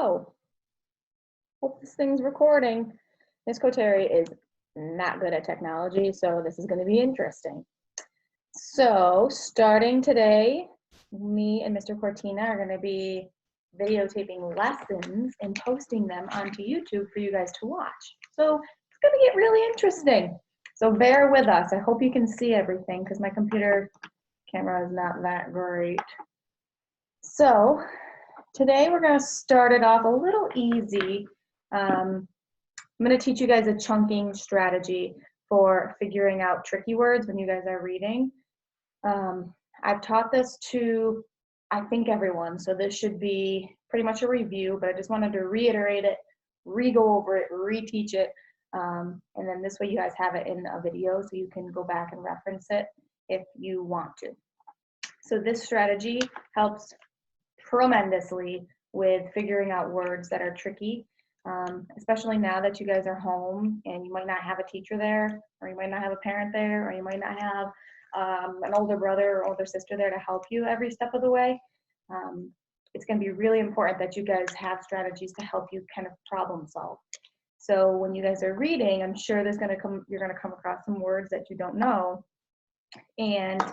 So, hope this thing's recording. Miss Koteri is not good at technology, so this is going to be interesting. So, starting today, me and Mr. Cortina are going to be videotaping lessons and posting them onto YouTube for you guys to watch. So, it's going to get really interesting. So, bear with us. I hope you can see everything because my computer camera is not that great. So, today we're going to start it off a little easy. I'm going to teach you guys a chunking strategy for figuring out tricky words when you guys are reading. I've taught this to, I think, everyone, so this should be pretty much a review, but I just wanted to reiterate it, re-go over it, reteach it, and then this way you guys have it in a video so you can go back and reference it if you want to. So this strategy helps tremendously with figuring out words that are tricky, especially now that you guys are home and you might not have a teacher there, or you might not have a parent there, or you might not have an older brother or older sister there to help you every step of the way. It's going to be really important that you guys have strategies to help you kind of problem solve. So when you guys are reading, I'm sure you're going to come across some words that you don't know, and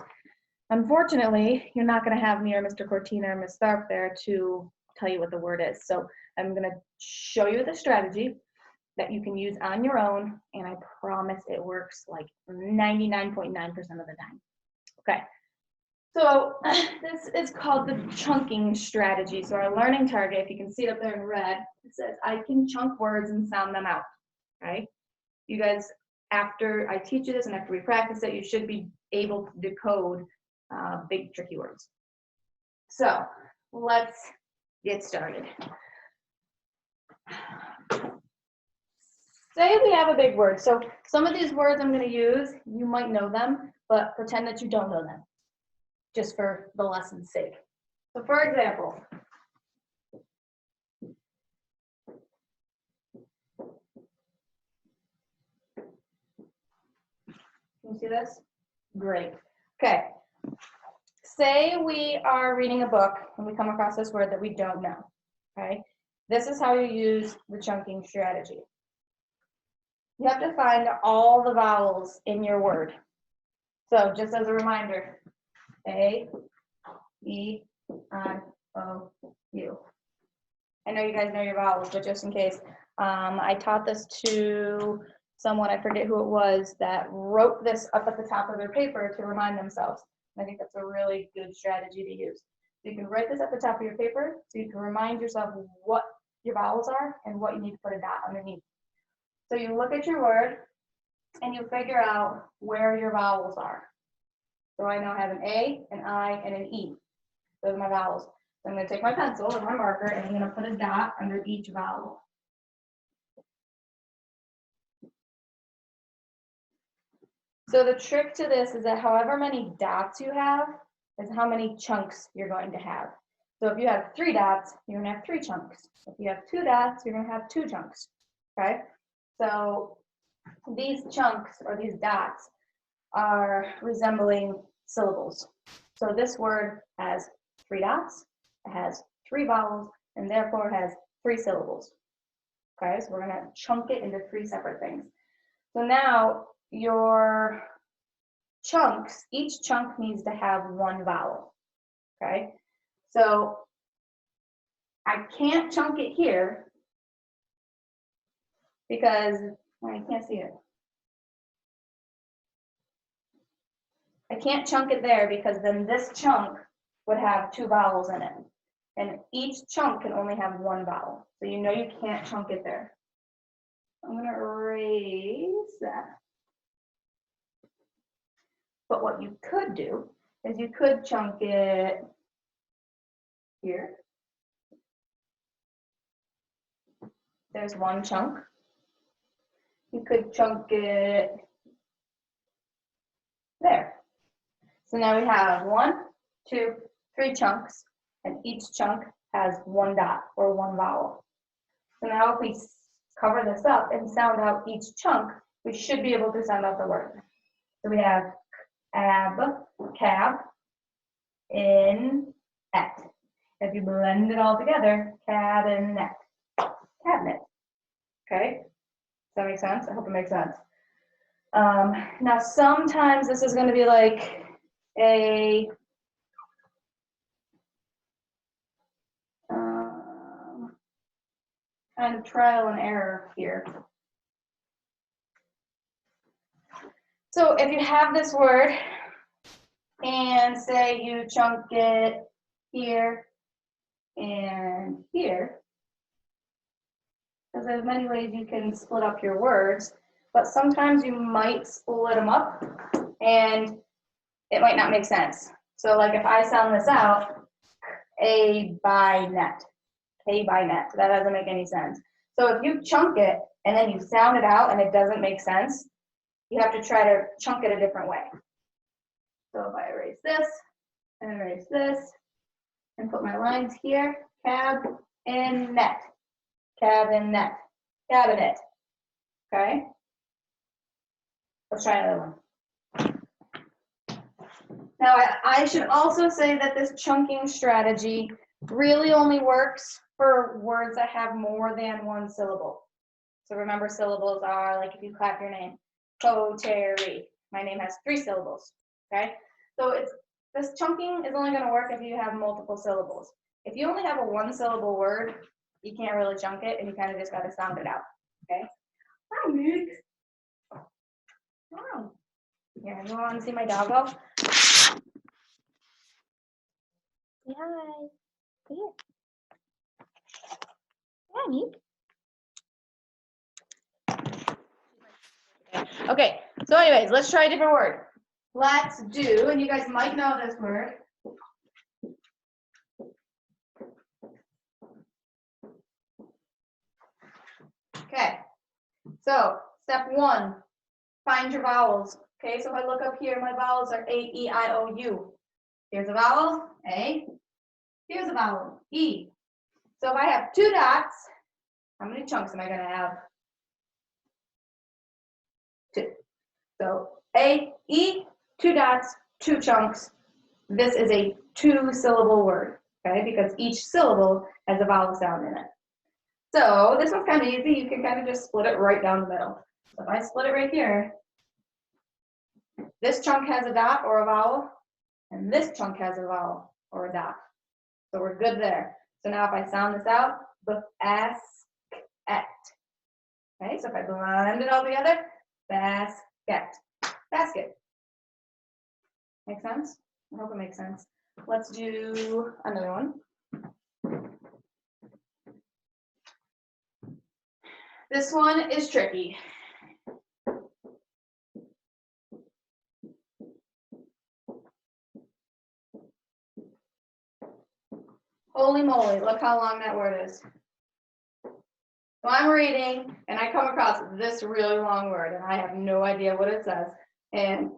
unfortunately, you're not going to have me or Mr. Cortina or Ms. Tharp there to tell you what the word is. So I'm going to show you the strategy that you can use on your own, and I promise it works like 99.9% of the time. Okay, so this is called the chunking strategy. So our learning target, if you can see it up there in red, it says, I can chunk words and sound them out, right? You guys, after I teach you this and after we practice it, you should be able to decode big tricky words. So let's get started. Say we have a big word. So some of these words I'm going to use, you might know them, but pretend that you don't know them, just for the lesson's sake. So for example, can you see this? Great. Okay. Say we are reading a book and we come across this word that we don't know, okay? This is how you use the chunking strategy. You have to find all the vowels in your word. So just as a reminder, A, E, I, O, U. I know you guys know your vowels, but just in case, I taught this to someone, I forget who it was, that wrote this up at the top of their paper to remind themselves. I think that's a really good strategy to use. So you can write this at the top of your paper so you can remind yourself what your vowels are and what you need to put a dot underneath. So you look at your word and you figure out where your vowels are. So I now have an A, an I, and an E. Those are my vowels. So I'm going to take my pencil and my marker and I'm going to put a dot under each vowel. So the trick to this is that however many dots you have is how many chunks you're going to have. So if you have 3 dots, you're going to have 3 chunks. If you have 2 dots, you're going to have 2 chunks, okay? So these chunks, or these dots, are resembling syllables. So this word has 3 dots, it has 3 vowels, and therefore has 3 syllables. Okay, so we're going to chunk it into 3 separate things. So now your chunks, each chunk needs to have 1 vowel, okay? So I can't chunk it here because I can't see it. I can't chunk it there because then this chunk would have 2 vowels in it. And each chunk can only have 1 vowel. So you know you can't chunk it there. I'm going to erase that. But what you could do is you could chunk it here. There's 1 chunk. You could chunk it there. So now we have 1, 2, 3 chunks, and each chunk has 1 dot or 1 vowel. So now if we cover this up and sound out each chunk, we should be able to sound out the word. So we have ab, cab, in, et. If you blend it all together, cabinet. cabinet. Okay, does that make sense? I hope it makes sense. Now, sometimes this is going to be like a kind of trial and error here. So if you have this word and say you chunk it here and here, because there's many ways you can split up your words, but sometimes you might split them up and it might not make sense. So like if I sound this out, a by net, that doesn't make any sense. So if you chunk it and then you sound it out and it doesn't make sense, you have to try to chunk it a different way. So if I erase this and erase this and put my lines here, cab and net, cabinet, cabinet. Okay? Let's try another one. Now, I should also say that this chunking strategy really only works for words that have more than one syllable. So remember, syllables are like if you clap your name, Coterie. My name has 3 syllables. Okay? So this chunking is only going to work if you have multiple syllables. If you only have a 1-syllable word, you can't really chunk it, and you kind of just got to sound it out. Okay? Hi, Nick. Wow. Here, you want to see my doggo? Say hi. Come here. Hi, Nick. Okay, so anyways, let's try a different word. Let's do, and you guys might know this word. Okay, so step 1, find your vowels. Okay, so if I look up here, my vowels are A, E, I, O, U. Here's a vowel, A. Here's a vowel, E. So if I have 2 dots, how many chunks am I going to have? 2. So A, E, 2 dots, 2 chunks. This is a 2-syllable word, okay, because each syllable has a vowel sound in it. So this one's kind of easy. You can kind of just split it right down the middle. So if I split it right here, this chunk has a dot or a vowel, and this chunk has a vowel or a dot. So we're good there. So now if I sound this out, basket. Okay, so if I blend it all together, basket. Basket. Make sense? I hope it makes sense. Let's do another one. This one is tricky. Holy moly, look how long that word is. So I'm reading and I come across this really long word and I have no idea what it says. And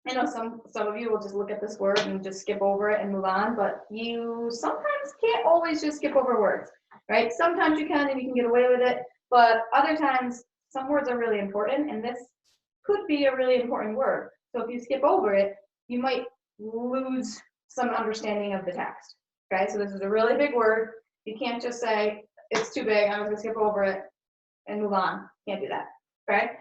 I know some of you will just look at this word and just skip over it and move on, but you sometimes can't always just skip over words, right? Sometimes you can and you can get away with it, but other times some words are really important and this could be a really important word. So if you skip over it, you might lose some understanding of the text, okay? So this is a really big word. You can't just say, it's too big, I'm just gonna skip over it and move on. Can't do that, okay?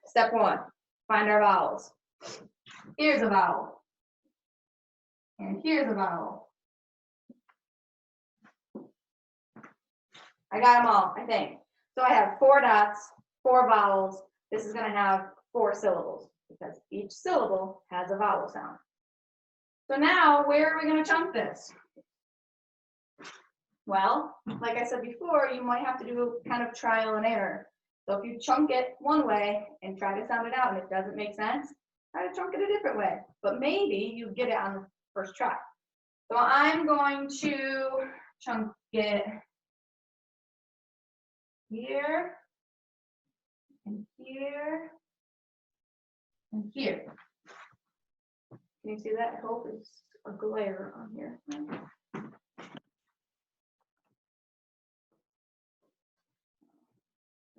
Step 1, find our vowels. Here's a vowel. And here's a vowel. I got them all, I think. So I have 4 dots, 4 vowels. This is gonna have 4 syllables because each syllable has a vowel sound. So now, where are we gonna chunk this? Well, like I said before, you might have to do kind of trial and error. So if you chunk it one way and try to sound it out and it doesn't make sense, try to chunk it a different way. But maybe you get it on the first try. So I'm going to chunk it here, and here, and here. Can you see that? I hope it's a glare on here.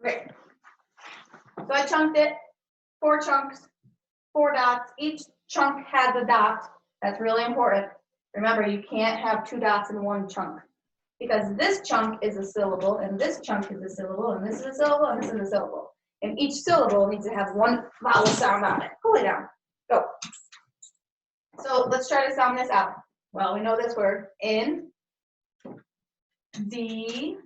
Great. So I chunked it, 4 chunks, 4 dots. Each chunk has a dot. That's really important. Remember, you can't have 2 dots in one chunk. because this chunk is a syllable, and this chunk is a syllable, and this is a syllable, and this is a syllable. And each syllable needs to have one vowel sound on it. Pull it down. Go. So let's try to sound this out. Well, we know this word, in, D.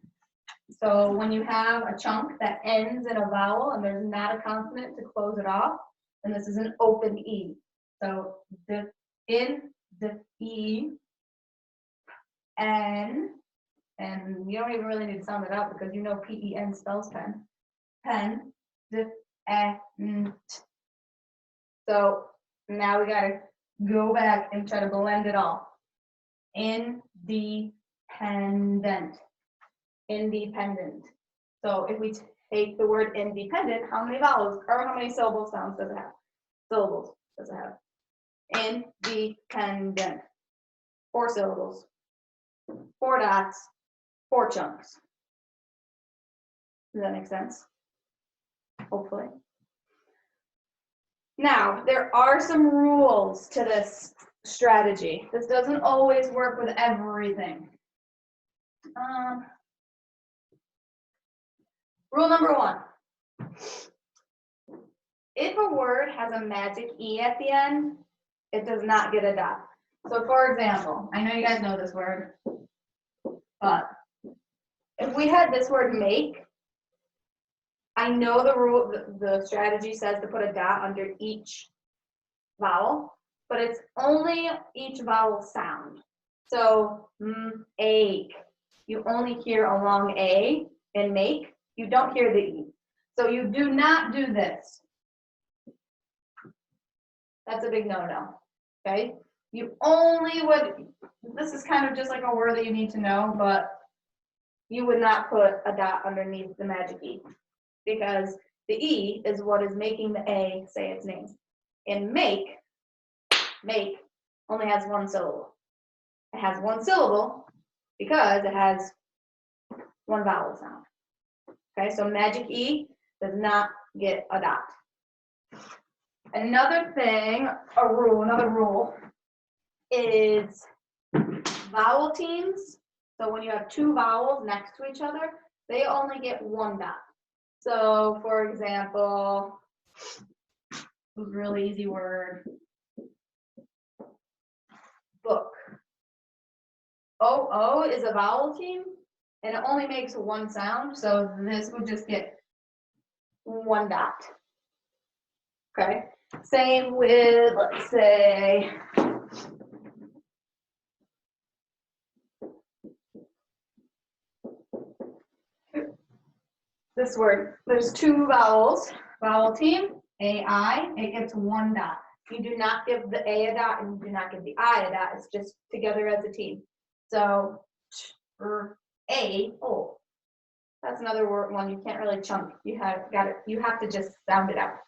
So when you have a chunk that ends in a vowel and there's not a consonant to close it off, then this is an open E. So the in, the E, N, and you don't even really need to sound it out because you know P-E-N spells pen. Pen, D, E, N, T. So now we gotta go back and try to blend it all. Independent. Independent. So if we take the word independent, how many vowels or how many syllable sounds does it have? Syllables does it have? Independent. 4 syllables. 4 dots. 4 chunks. Does that make sense? Hopefully. Now, there are some rules to this strategy. This doesn't always work with everything. Rule number 1. If a word has a magic E at the end, it does not get a dot. So for example, I know you guys know this word, but if we had this word make, I know the rule, the strategy says to put a dot under each vowel, but it's only each vowel sound. So ache, you only hear a long A in make, you don't hear the E. So you do not do this. That's a big no-no, okay? You only would, this is kind of just like a word that you need to know, but you would not put a dot underneath the magic E because the E is what is making the A say its name. In make only has 1 syllable. It has 1 syllable because it has 1 vowel sound. Okay, so magic E does not get a dot. Another thing, another rule is vowel teams. So when you have 2 vowels next to each other, they only get 1 dot. So for example, a really easy word, book. O is a vowel team, and it only makes 1 sound, so this would just get 1 dot. Okay, same with, let's say, this word. There's 2 vowels, vowel team, A-I, it gets 1 dot. You do not give the A a dot and you do not give the I a dot, it's just together as a team. So, A-O. That's another one you can't really chunk. You have to just sound it out.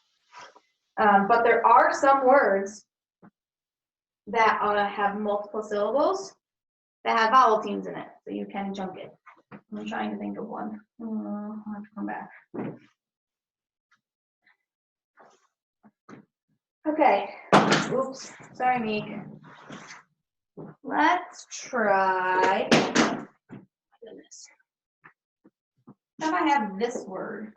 But there are some words that have multiple syllables that have vowel teams in it, so you can chunk it. I'm trying to think of one. I'll have to come back. Okay. Oops. Sorry, Meek. Let's try. Oh, my goodness. How about I have this word?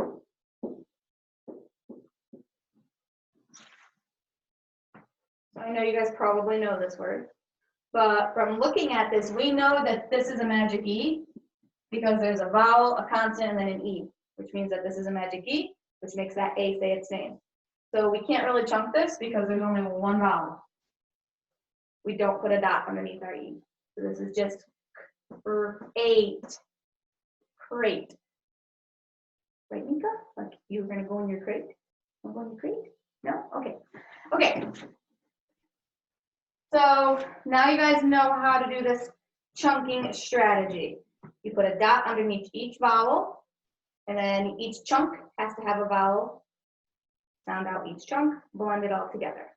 I know you guys probably know this word, but from looking at this, we know that this is a magic E because there's a vowel, a consonant, and then an E, which means that this is a magic E, which makes that A say its name. So we can't really chunk this because there's only 1 vowel. We don't put a dot underneath our E. So this is just crate. Crate. Right, Mika? Like you were gonna go in your crate? I'm going to crate? No? Okay. Okay. So now you guys know how to do this chunking strategy. You put a dot underneath each vowel, and then each chunk has to have a vowel. Sound out each chunk, blend it all together.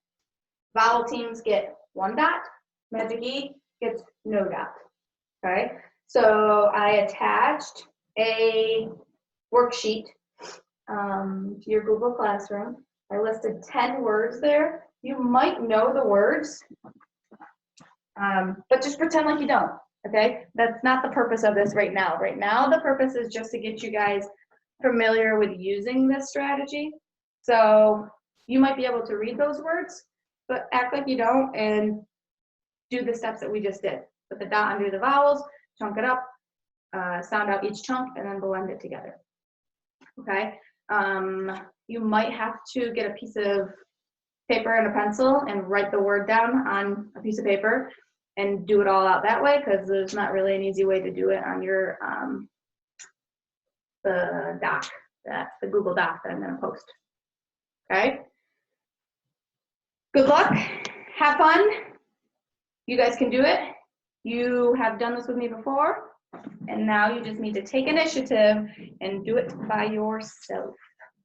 Vowel teams get 1 dot, magic E gets no dot. Okay, so I attached a worksheet to your Google Classroom. I listed 10 words there. You might know the words, but just pretend like you don't. Okay, that's not the purpose of this right now. Right now, the purpose is just to get you guys familiar with using this strategy. So you might be able to read those words, but act like you don't and do the steps that we just did. Put the dot under the vowels, chunk it up, sound out each chunk, and then blend it together. Okay, you might have to get a piece of paper and a pencil and write the word down on a piece of paper and do it all out that way, because there's not really an easy way to do it on your the doc, the Google Doc that I'm going to post. Okay, good luck, have fun, you guys can do it. You have done this with me before, and now you just need to take initiative and do it by yourself.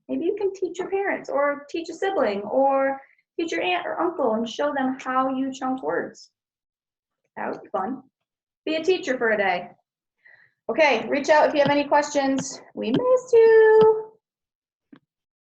Maybe you can teach your parents or teach a sibling or teach your aunt or uncle and show them how you chunk words. That would be fun. Be a teacher for a day. Okay, reach out if you have any questions. We miss you.